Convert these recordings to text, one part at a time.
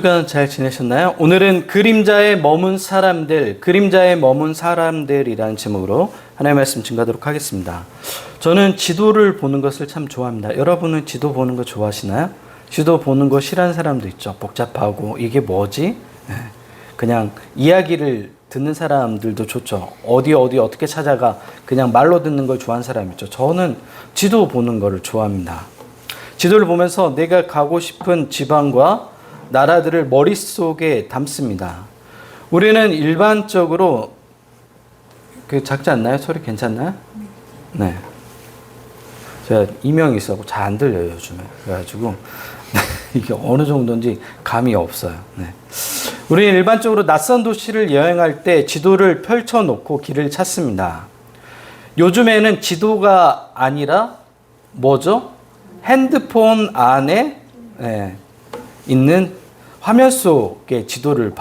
주간 잘 지내셨나요? 오늘은 그림자에 머문 사람들이라는 제목으로 하나님의 말씀 증거하도록 하겠습니다. 저는 지도를 보는 것을 참 좋아합니다. 여러분은 지도 보는 거 좋아하시나요? 지도 보는 거 싫어하는 사람도 있죠. 복잡하고 이게 뭐지? 그냥 이야기를 듣는 사람들도 좋죠. 어디 어떻게 찾아가 그냥 말로 듣는 걸 좋아하는 사람이 있죠. 저는 지도 보는 거를 좋아합니다. 지도를 보면서 내가 가고 싶은 지방과 나라들을 머릿속에 담습니다. 우리는 일반적으로 작지 않나요? 소리 괜찮나요? 네. 제가 이명이 있어서 잘 안 들려요, 요즘에. 그래가지고 이게 어느 정도인지 감이 없어요. 네. 우리는 일반적으로 낯선 도시를 여행할 때 지도를 펼쳐놓고 길을 찾습니다. 요즘에는 지도가 아니라 뭐죠? 핸드폰 안에 있는 화면 속의 지도를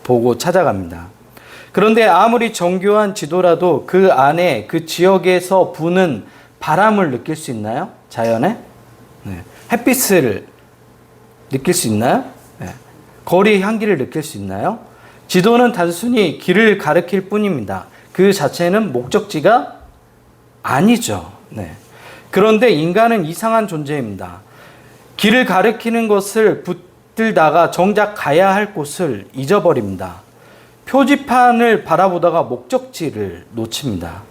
보고 찾아갑니다. 그런데 아무리 정교한 지도라도 그 안에 그 지역에서 부는 바람을 느낄 수 있나요? 자연의? 햇빛을 느낄 수 있나요? 거리의 향기를 느낄 수 있나요? 지도는 단순히 길을 가리킬 뿐입니다. 그 자체는 목적지가 아니죠. 그런데 인간은 이상한 존재입니다. 길을 가리키는 것을 붙들다가 정작 가야 할 곳을 잊어버립니다. 표지판을 바라보다가 목적지를 놓칩니다.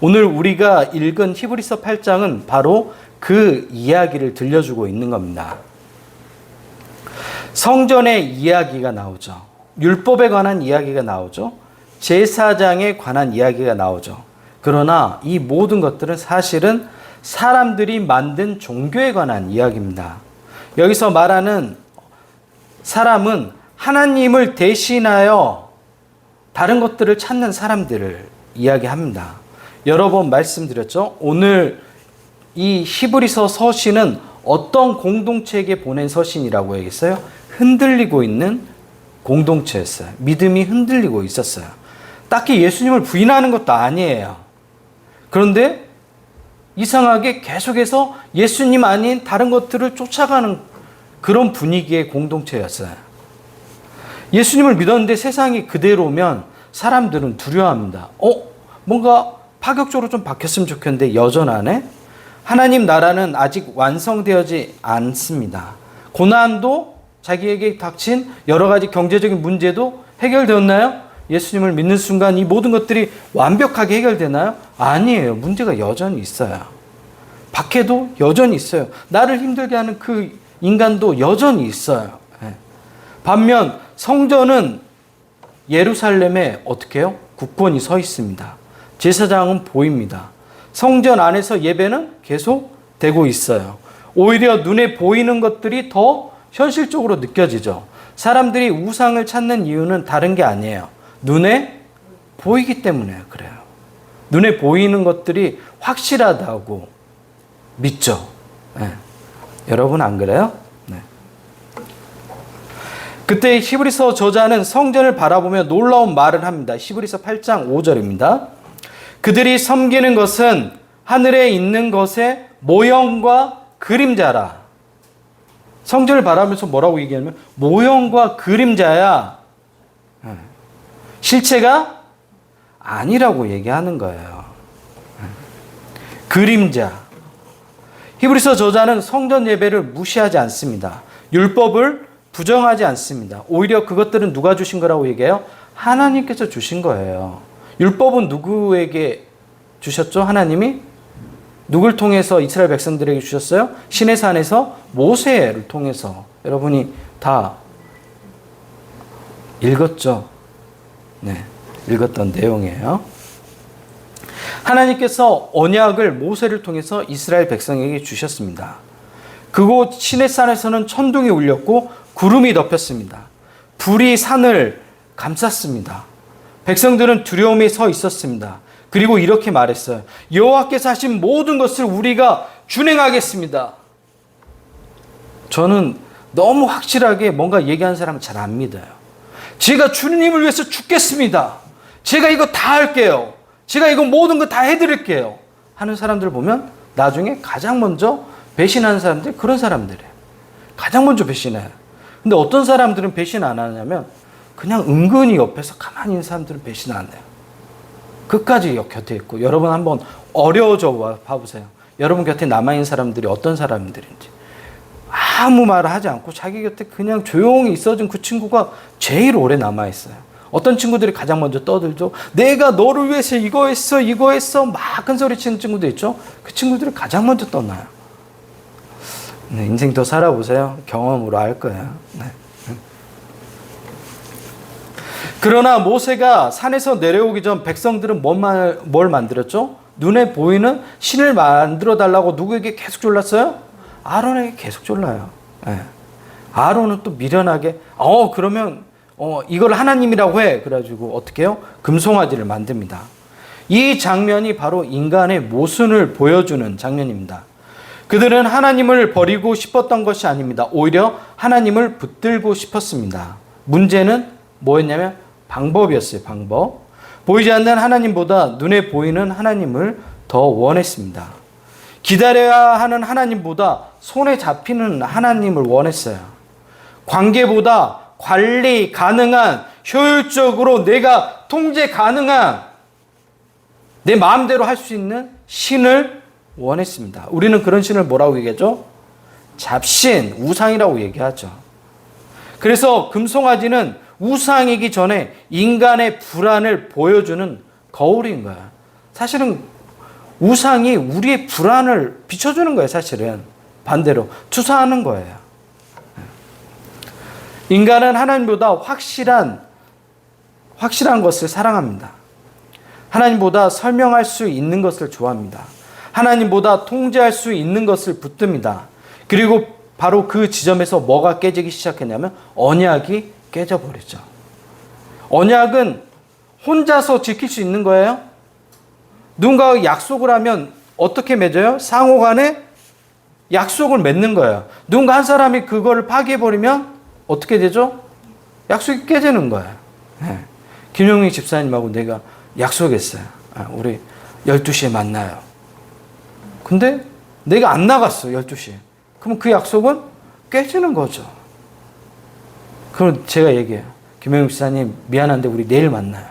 오늘 우리가 읽은 히브리서 8장은 바로 그 이야기를 들려주고 있는 겁니다. 성전의 이야기가 나오죠. 율법에 관한 이야기가 나오죠. 제사장에 관한 이야기가 나오죠. 그러나 이 모든 것들은 사실은 사람들이 만든 종교에 관한 이야기입니다. 여기서 말하는 사람은 하나님을 대신하여 다른 것들을 찾는 사람들을 이야기합니다. 여러 번 말씀드렸죠. 오늘 이 히브리서 서신은 어떤 공동체에게 보낸 서신이라고 얘기했어요? 흔들리고 있는 공동체였어요. 믿음이 흔들리고 있었어요. 딱히 예수님을 부인하는 것도 아니에요. 그런데 이상하게 계속해서 예수님 아닌 다른 것들을 쫓아가는 그런 분위기의 공동체였어요. 예수님을 믿었는데 세상이 그대로면 사람들은 두려워합니다. 뭔가 파격적으로 좀 바뀌었으면 좋겠는데 여전하네? 하나님 나라는 아직 완성되어지 않습니다. 고난도 자기에게 닥친 여러 가지 경제적인 문제도 해결되었나요? 예수님을 믿는 순간 이 모든 것들이 완벽하게 해결되나요? 아니에요. 문제가 여전히 있어요. 박해도 여전히 있어요. 나를 힘들게 하는 그 인간도 여전히 있어요. 반면 성전은 예루살렘에 어떻게 해요? 굳건히 서 있습니다. 제사장은 보입니다. 성전 안에서 예배는 계속 되고 있어요. 오히려 눈에 보이는 것들이 더 현실적으로 느껴지죠. 사람들이 우상을 찾는 이유는 다른 게 아니에요. 눈에 보이기 때문에 그래요. 눈에 보이는 것들이 확실하다고 믿죠. 여러분 안 그래요? 그때 히브리서 저자는 성전을 바라보며 놀라운 말을 합니다. 히브리서 8장 5절입니다. 그들이 섬기는 것은 하늘에 있는 것의 모형과 그림자라. 성전을 바라보면서 뭐라고 얘기하냐면 모형과 그림자야. 실체가 아니라고 얘기하는 거예요. 그림자. 히브리서 저자는 성전 예배를 무시하지 않습니다. 율법을 부정하지 않습니다. 오히려 그것들은 누가 주신 거라고 얘기해요? 하나님께서 주신 거예요. 율법은 누구에게 주셨죠? 하나님이? 누굴 통해서 이스라엘 백성들에게 주셨어요? 시내 산에서 모세를 통해서. 여러분이 다 읽었죠? 읽었던 내용이에요. 하나님께서 언약을 모세를 통해서 이스라엘 백성에게 주셨습니다. 그곳 시내산에서는 천둥이 울렸고 구름이 덮였습니다. 불이 산을 감쌌습니다. 백성들은 두려움에 서 있었습니다. 그리고 이렇게 말했어요. 여호와께서 하신 모든 것을 우리가 준행하겠습니다. 저는 너무 확실하게 뭔가 얘기하는 사람은 잘 안 믿어요. 제가 주님을 위해서 죽겠습니다. 제가 이거 다 할게요. 제가 이거 모든 거 다 해드릴게요. 하는 사람들 보면 나중에 가장 먼저 배신하는 사람들이 그런 사람들이에요. 가장 먼저 배신해요. 근데 어떤 사람들은 배신 안 하냐면 그냥 은근히 옆에서 가만히 있는 사람들은 배신 안 해요. 끝까지 곁에 있고. 여러분 한번 어려워져 봐보세요. 여러분 곁에 남아있는 사람들이 어떤 사람들인지. 아무 말 하지 않고 자기 곁에 그냥 조용히 있어준 그 친구가 제일 오래 남아있어요. 어떤 친구들이 가장 먼저 떠들죠. 내가 너를 위해서 이거 했어 막 큰 소리 치는 친구도 있죠. 그 친구들이 가장 먼저 떠나요. 네, 인생 더 살아보세요. 경험으로 알 거예요. 네. 그러나 모세가 산에서 내려오기 전 백성들은 뭘 만들었죠? 눈에 보이는 신을 만들어 달라고 누구에게 계속 졸랐어요? 아론에게 계속 졸라요. 네. 아론은 또 미련하게 그러면 이걸 하나님이라고 해. 그래가지고 어떻게 해요? 금송아지를 만듭니다. 이 장면이 바로 인간의 모순을 보여주는 장면입니다. 그들은 하나님을 버리고 싶었던 것이 아닙니다. 오히려 하나님을 붙들고 싶었습니다. 문제는 뭐였냐면 방법이었어요. 방법. 보이지 않는 하나님보다 눈에 보이는 하나님을 더 원했습니다. 기다려야 하는 하나님보다 손에 잡히는 하나님을 원했어요. 관계보다 관리 가능한, 효율적으로 내가 통제 가능한, 내 마음대로 할 수 있는 신을 원했습니다. 우리는 그런 신을 뭐라고 얘기하죠? 잡신, 우상이라고 얘기하죠. 그래서 금송아지는 우상이기 전에 인간의 불안을 보여주는 거울인 거야. 사실은 우상이 우리의 불안을 비춰주는 거예요. 사실은 반대로 투사하는 거예요. 인간은 하나님보다 확실한 것을 사랑합니다. 하나님보다 설명할 수 있는 것을 좋아합니다. 하나님보다 통제할 수 있는 것을 붙듭니다. 그리고 바로 그 지점에서 뭐가 깨지기 시작했냐면 언약이 깨져버리죠. 언약은 혼자서 지킬 수 있는 거예요. 누군가가 약속을 하면 어떻게 맺어요? 상호간에 약속을 맺는 거예요. 누군가 한 사람이 그거를 파기해버리면 어떻게 되죠? 약속이 깨지는 거예요. 네. 김영민 집사님하고 내가 약속했어요. 우리 12시에 만나요. 근데 내가 안 나갔어, 12시에. 그럼 그 약속은 깨지는 거죠. 그럼 제가 얘기해요. 김영민 집사님, 미안한데 우리 내일 만나요.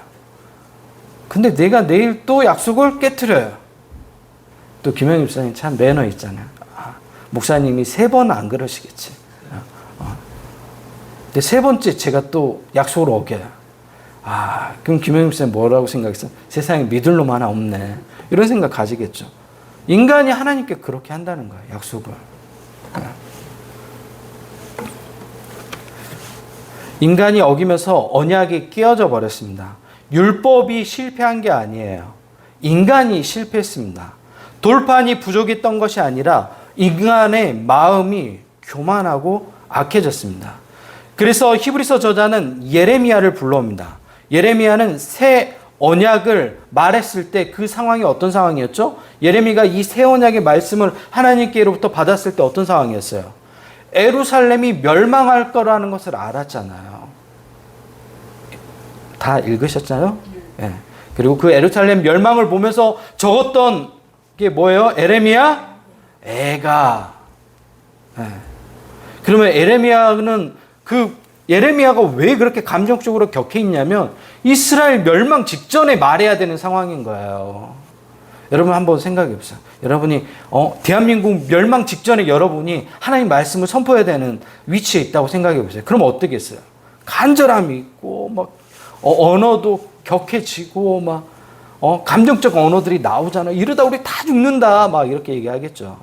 근데 내가 내일 또 약속을 깨트려요. 또 김영민 집사님 참 매너 있잖아요. 목사님이 3번 안 그러시겠지. 근데 3번째 제가 또 약속을 어겨요. 그럼 김영민 집사님 뭐라고 생각했어? 세상에 믿을 놈 하나 없네. 이런 생각 가지겠죠. 인간이 하나님께 그렇게 한다는 거예요. 약속을. 인간이 어기면서 언약이 끼어져 버렸습니다. 율법이 실패한 게 아니에요. 인간이 실패했습니다. 돌판이 부족했던 것이 아니라 인간의 마음이 교만하고 악해졌습니다. 그래서 히브리서 저자는 예레미야를 불러옵니다. 예레미야는 새 언약을 말했을 때 그 상황이 어떤 상황이었죠? 예레미야가 이 새 언약의 말씀을 하나님께로부터 받았을 때 어떤 상황이었어요? 예루살렘이 멸망할 거라는 것을 알았잖아요. 다 읽으셨잖아요? 네. 그리고 그 예루살렘 멸망을 보면서 적었던 게 뭐예요? 예레미야? 애가. 네. 그러면 예레미야가 왜 그렇게 감정적으로 격해 있냐면 이스라엘 멸망 직전에 말해야 되는 상황인 거예요. 여러분 한번 생각해 보세요. 여러분이 대한민국 멸망 직전에 여러분이 하나님 말씀을 선포해야 되는 위치에 있다고 생각해 보세요. 그럼 어떻겠어요? 간절함이 있고 막 언어도 격해지고 막 감정적 언어들이 나오잖아. 이러다 우리 다 죽는다. 막 이렇게 얘기하겠죠.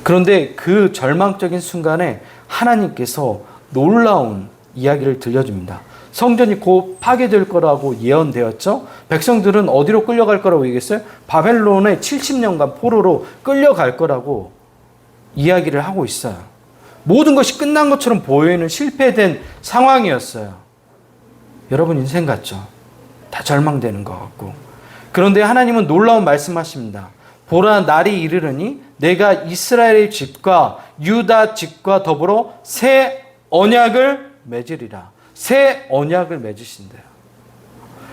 그런데 그 절망적인 순간에 하나님께서 놀라운 이야기를 들려줍니다. 성전이 곧 파괴될 거라고 예언되었죠. 백성들은 어디로 끌려갈 거라고 얘기했어요? 바벨론의 70년간 포로로 끌려갈 거라고 이야기를 하고 있어요. 모든 것이 끝난 것처럼 보이는 실패된 상황이었어요. 여러분 인생 같죠? 다 절망되는 것 같고. 그런데 하나님은 놀라운 말씀하십니다. 보라, 날이 이르르니 내가 이스라엘 집과 유다 집과 더불어 새 언약을 맺으리라. 새 언약을 맺으신대요.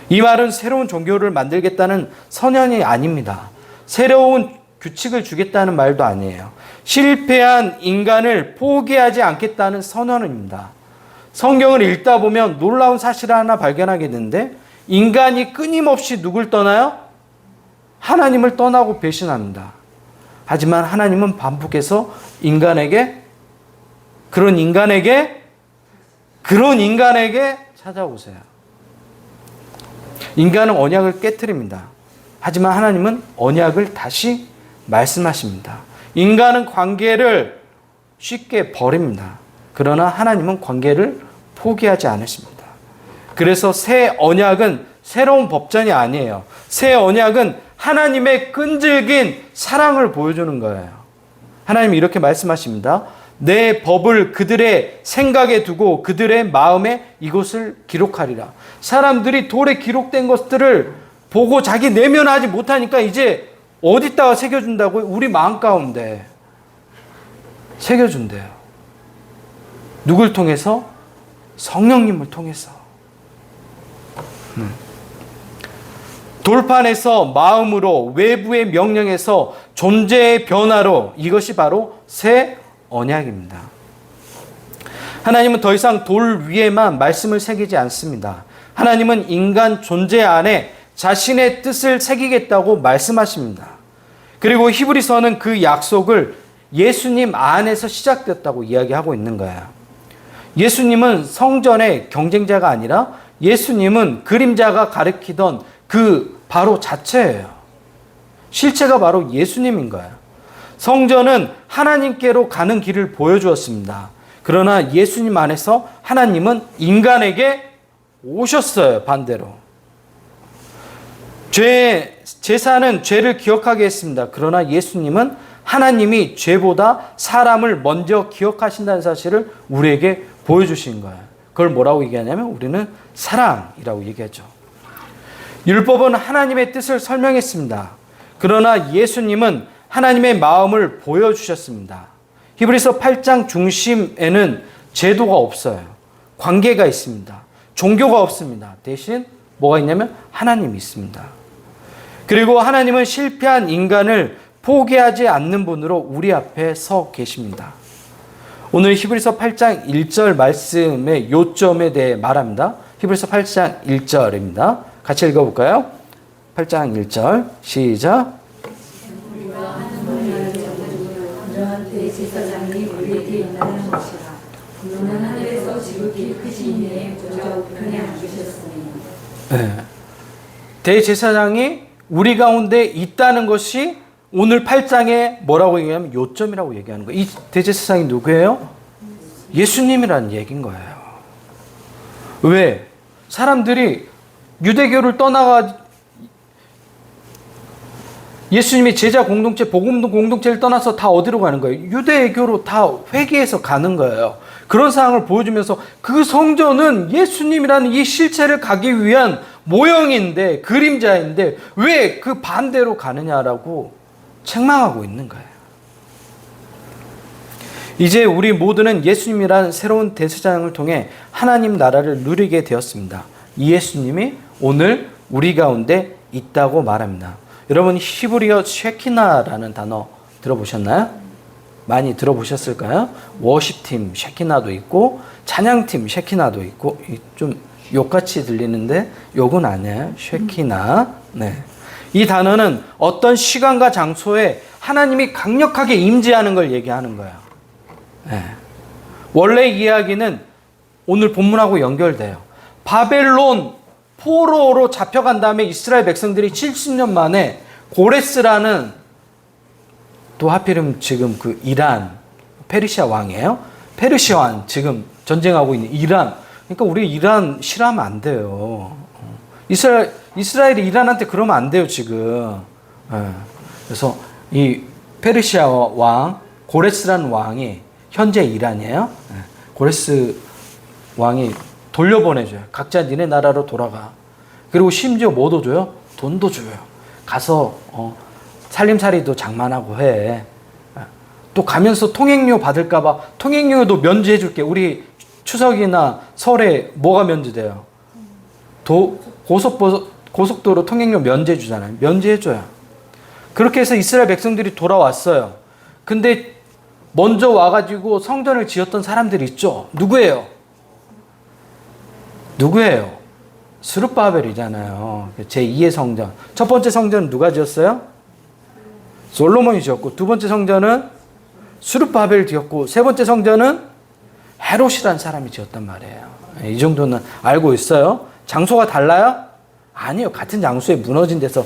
이 말은 새로운 종교를 만들겠다는 선언이 아닙니다. 새로운 규칙을 주겠다는 말도 아니에요. 실패한 인간을 포기하지 않겠다는 선언입니다. 성경을 읽다 보면 놀라운 사실을 하나 발견하게 되는데 인간이 끊임없이 누굴 떠나요? 하나님을 떠나고 배신합니다. 하지만 하나님은 반복해서 그런 인간에게 찾아오세요. 인간은 언약을 깨트립니다. 하지만 하나님은 언약을 다시 말씀하십니다. 인간은 관계를 쉽게 버립니다. 그러나 하나님은 관계를 포기하지 않으십니다. 그래서 새 언약은 새로운 법전이 아니에요. 새 언약은 하나님의 끈질긴 사랑을 보여주는 거예요. 하나님이 이렇게 말씀하십니다. 내 법을 그들의 생각에 두고 그들의 마음에 이것을 기록하리라. 사람들이 돌에 기록된 것들을 보고 자기 내면하지 못하니까 이제 어디다가 새겨준다고요? 우리 마음 가운데 새겨준대요. 누굴 통해서? 성령님을 통해서. 돌판에서 마음으로, 외부의 명령에서 존재의 변화로, 이것이 바로 새 언약입니다. 하나님은 더 이상 돌 위에만 말씀을 새기지 않습니다. 하나님은 인간 존재 안에 자신의 뜻을 새기겠다고 말씀하십니다. 그리고 히브리서는 그 약속을 예수님 안에서 시작됐다고 이야기하고 있는 거예요. 예수님은 성전의 경쟁자가 아니라 예수님은 그림자가 가리키던 그 바로 자체예요. 실체가 바로 예수님인 거예요. 성전은 하나님께로 가는 길을 보여주었습니다. 그러나 예수님 안에서 하나님은 인간에게 오셨어요. 반대로. 제사는 죄를 기억하게 했습니다. 그러나 예수님은 하나님이 죄보다 사람을 먼저 기억하신다는 사실을 우리에게 보여주신 거예요. 그걸 뭐라고 얘기하냐면 우리는 사랑이라고 얘기하죠. 율법은 하나님의 뜻을 설명했습니다. 그러나 예수님은 하나님의 마음을 보여주셨습니다. 히브리서 8장 중심에는 제도가 없어요. 관계가 있습니다. 종교가 없습니다. 대신 뭐가 있냐면 하나님이 있습니다. 그리고 하나님은 실패한 인간을 포기하지 않는 분으로 우리 앞에 서 계십니다. 오늘 히브리서 8장 1절 말씀의 요점에 대해 말합니다. 히브리서 8장 1절입니다. 같이 읽어볼까요? 8장 1절 시작. 대제사장이 우리에게 임하는 것이라. 그는 하늘에서 지극히 크신 이의 보좌 우편에 앉으셨으니. 네. 대제사장이 우리 가운데 있다는 것이 오늘 8장에 뭐라고 얘기하면 요점이라고 얘기하는 거예요. 이 대제사장이 누구예요? 예수님이라는 얘기인 거예요. 왜? 사람들이 유대교를 떠나가 예수님이 제자 공동체, 복음 공동체를 떠나서 다 어디로 가는 거예요? 유대교로 다 회개해서 가는 거예요. 그런 상황을 보여주면서 그 성전은 예수님이라는 이 실체를 가기 위한 모형인데, 그림자인데 왜 그 반대로 가느냐라고 책망하고 있는 거예요. 이제 우리 모두는 예수님이라는 새로운 대제사장을 통해 하나님 나라를 누리게 되었습니다. 이 예수님이 오늘 우리 가운데 있다고 말합니다. 여러분 히브리어 쉐키나라는 단어 들어보셨나요? 많이 들어보셨을까요? 워십팀 쉐키나도 있고 찬양팀 쉐키나도 있고 좀 욕같이 들리는데 욕은 아니에요. 쉐키나. 네. 이 단어는 어떤 시간과 장소에 하나님이 강력하게 임재하는 걸 얘기하는 거예요. 네. 원래 이야기는 오늘 본문하고 연결돼요. 바벨론 포로로 잡혀간 다음에 이스라엘 백성들이 70년 만에 고레스라는 또 하필이면 지금 그 이란 페르시아 왕이에요. 페르시아 왕 지금 전쟁하고 있는 이란. 그러니까 우리 이란 싫어하면 안 돼요. 이스라엘이 이란한테 그러면 안 돼요 지금. 그래서 이 페르시아 왕 고레스라는 왕이 현재 이란이에요. 고레스 왕이 돌려보내줘요. 각자 니네 나라로 돌아가. 그리고 심지어 뭐도 줘요? 돈도 줘요. 가서 살림살이도 장만하고 해. 또 가면서 통행료 받을까 봐 통행료도 면제해 줄게. 우리 추석이나 설에 뭐가 면제돼요? 고속도로 통행료 면제해 주잖아요. 면제해 줘요. 그렇게 해서 이스라엘 백성들이 돌아왔어요. 근데 먼저 와가지고 성전을 지었던 사람들이 있죠. 누구예요? 누구예요? 스룹바벨이잖아요. 제2의 성전. 첫 번째 성전은 누가 지었어요? 솔로몬이 지었고, 두 번째 성전은 스룹바벨이 지었고, 세 번째 성전은 헤롯이라는 사람이 지었단 말이에요. 이 정도는 알고 있어요? 장소가 달라요? 아니요. 같은 장소에 무너진 데서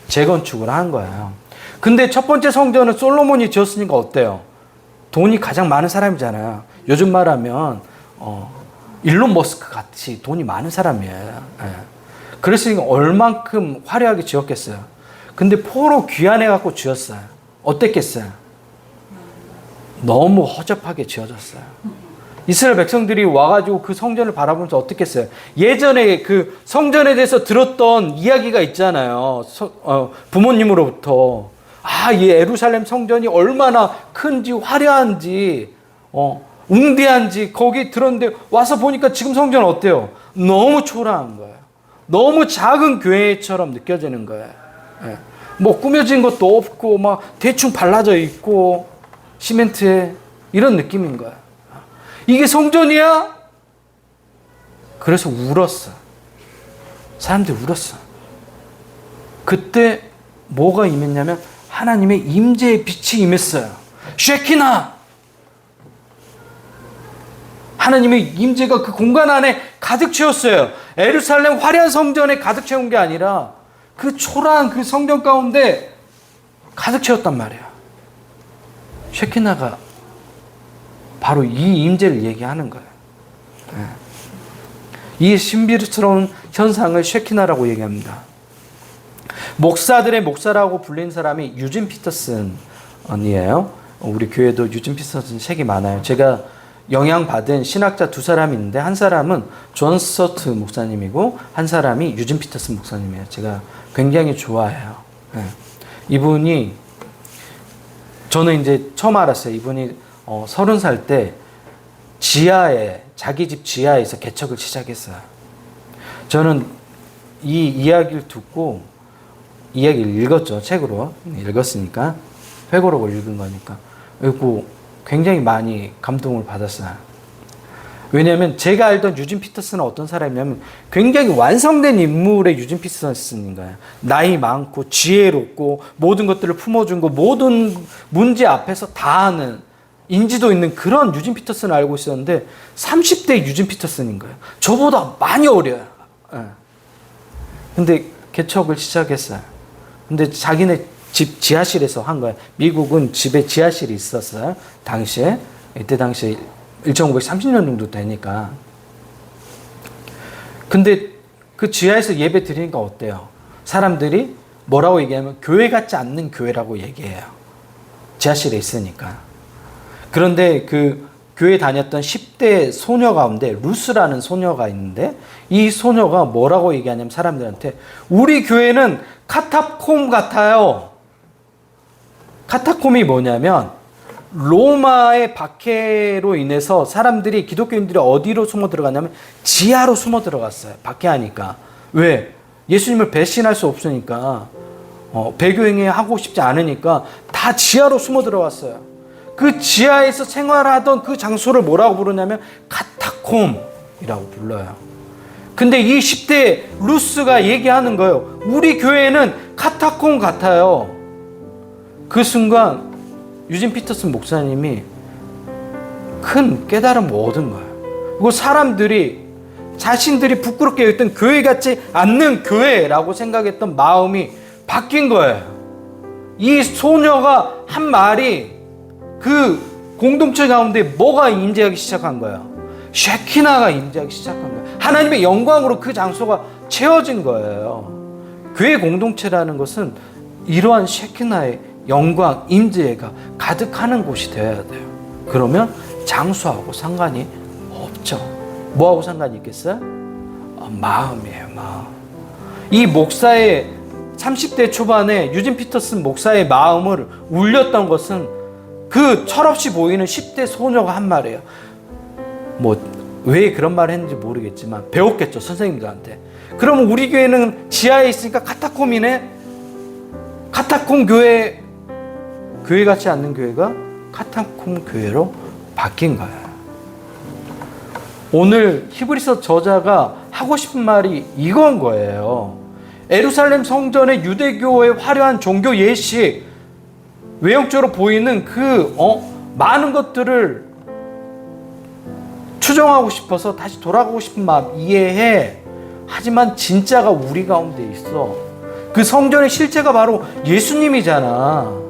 재건축을 한 거예요. 근데 첫 번째 성전은 솔로몬이 지었으니까 어때요? 돈이 가장 많은 사람이잖아요. 요즘 말하면 일론 머스크 같이 돈이 많은 사람이에요. 예. 그랬으니까 얼만큼 화려하게 지었겠어요. 근데 포로 귀환해갖고 지었어요. 어땠겠어요? 너무 허접하게 지어졌어요. 이스라엘 백성들이 와가지고 그 성전을 바라보면서 어떻겠어요? 예전에 그 성전에 대해서 들었던 이야기가 있잖아요. 부모님으로부터. 이 예루살렘 성전이 얼마나 큰지 화려한지, 웅대한지 거기 들었는데 와서 보니까 지금 성전 어때요? 너무 초라한 거예요. 너무 작은 교회처럼 느껴지는 거예요. 예. 뭐 꾸며진 것도 없고 막 대충 발라져 있고 시멘트에 이런 느낌인 거예요. 이게 성전이야? 그래서 울었어. 사람들이 울었어. 그때 뭐가 임했냐면 하나님의 임재의 빛이 임했어요. 쉐키나! 하나님의 임재가 그 공간 안에 가득 채웠어요. 예루살렘 화려한 성전에 가득 채운 게 아니라 그 초라한 그 성전 가운데 가득 채웠단 말이에요. 쉐키나가 바로 이 임재를 얘기하는 거예요. 이 신비스러운 현상을 쉐키나라고 얘기합니다. 목사들의 목사라고 불린 사람이 유진 피터슨이에요. 우리 교회도 유진 피터슨 책이 많아요. 제가 영향받은 신학자 두 사람이 있는데 한 사람은 존 스토트 목사님이고 한 사람이 유진 피터슨 목사님이에요. 제가 굉장히 좋아해요. 이분이 저는 이제 처음 알았어요. 이분이 30살 때 자기 집 지하에서 개척을 시작했어요. 저는 이 이야기를 듣고 이야기를 읽었죠. 책으로 읽었으니까 회고록을 읽은 거니까. 그리고 굉장히 많이 감동을 받았어요. 왜냐하면 제가 알던 유진 피터슨은 어떤 사람이냐면 굉장히 완성된 인물의 유진 피터슨인 거예요. 나이 많고 지혜롭고 모든 것들을 품어준 거 모든 문제 앞에서 다 아는 인지도 있는 그런 유진 피터슨을 알고 있었는데 30대 유진 피터슨인 거예요. 저보다 많이 어려요. 근데 개척을 시작했어요. 근데 자기네 집 지하실에서 한 거예요. 미국은 집에 지하실이 있었어요. 당시에. 이때 당시에 1930년 정도 되니까. 근데 그 지하에서 예배 드리니까 어때요? 사람들이 뭐라고 얘기하면 교회 같지 않는 교회라고 얘기해요. 지하실에 있으니까. 그런데 그 교회 다녔던 10대 소녀 가운데 루스라는 소녀가 있는데 이 소녀가 뭐라고 얘기하냐면 사람들한테 우리 교회는 카타콤 같아요. 카타콤이 뭐냐면 로마의 박해로 인해서 사람들이 기독교인들이 어디로 숨어 들어갔냐면 지하로 숨어 들어갔어요. 박해하니까. 왜? 예수님을 배신할 수 없으니까 배교행위 하고 싶지 않으니까 다 지하로 숨어 들어갔어요. 그 지하에서 생활하던 그 장소를 뭐라고 부르냐면 카타콤이라고 불러요. 근데 이 10대 루스가 얘기하는 거예요. 우리 교회는 카타콤 같아요. 그 순간 유진 피터슨 목사님이 큰 깨달음을 얻은 거예요. 그리고 사람들이 자신들이 부끄럽게 여겼던 교회 같지 않는 교회라고 생각했던 마음이 바뀐 거예요. 이 소녀가 한 말이 그 공동체 가운데 뭐가 임재하기 시작한 거예요? 쉐키나가 임재하기 시작한 거예요. 하나님의 영광으로 그 장소가 채워진 거예요. 교회 공동체라는 것은 이러한 쉐키나의 영광, 임재가 가득하는 곳이 되어야 돼요. 그러면 장소하고 상관이 없죠. 뭐하고 상관이 있겠어요? 마음이에요, 마음. 이 목사의 30대 초반에 유진 피터슨 목사의 마음을 울렸던 것은 그 철없이 보이는 10대 소녀가 한 말이에요. 왜 그런 말을 했는지 모르겠지만 배웠겠죠, 선생님들한테. 그러면 우리 교회는 지하에 있으니까 카타콤이네? 카타콤 교회 같지 않는 교회가 카타콤 교회로 바뀐 거예요. 오늘 히브리서 저자가 하고 싶은 말이 이건 거예요. 예루살렘 성전의 유대교의 화려한 종교 예식, 외형적으로 보이는 그 많은 것들을 추종하고 싶어서 다시 돌아가고 싶은 마음 이해해. 하지만 진짜가 우리 가운데 있어. 그 성전의 실제가 바로 예수님이잖아.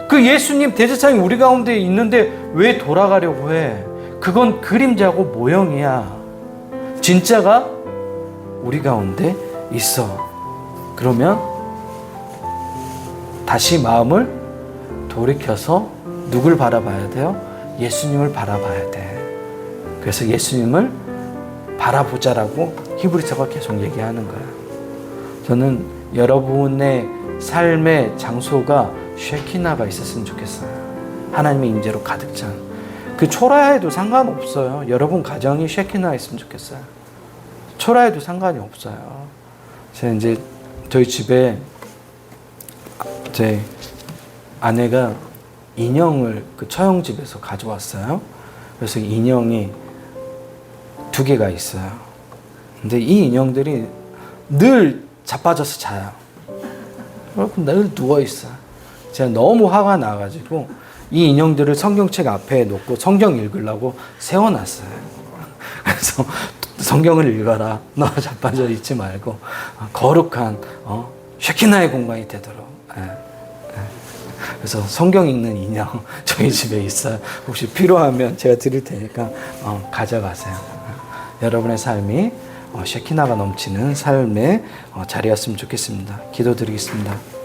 그 예수님 대제사장이 우리 가운데 있는데 왜 돌아가려고 해? 그건 그림자고 모형이야. 진짜가 우리 가운데 있어. 그러면 다시 마음을 돌이켜서 누굴 바라봐야 돼요? 예수님을 바라봐야 돼. 그래서 예수님을 바라보자라고 히브리서가 계속 얘기하는 거야. 저는 여러분의 삶의 장소가 쉐키나가 있었으면 좋겠어요. 하나님의 임재로 가득 찬. 그 초라해도 상관없어요. 여러분 가정이 쉐키나 있으면 좋겠어요. 초라해도 상관이 없어요. 제가 이제 저희 집에 제 아내가 인형을 그 처형집에서 가져왔어요. 그래서 인형이 2개가 있어요. 근데 이 인형들이 늘 자빠져서 자요. 그리고 늘 누워있어요. 제가 너무 화가 나가지고 이 인형들을 성경책 앞에 놓고 성경 읽으려고 세워놨어요. 그래서 성경을 읽어라. 너 자빠져 있지 말고 거룩한 쉐키나의 공간이 되도록. 그래서 성경 읽는 인형 저희 집에 있어요. 혹시 필요하면 제가 드릴 테니까 가져가세요. 여러분의 삶이 쉐키나가 넘치는 삶의 자리였으면 좋겠습니다. 기도드리겠습니다.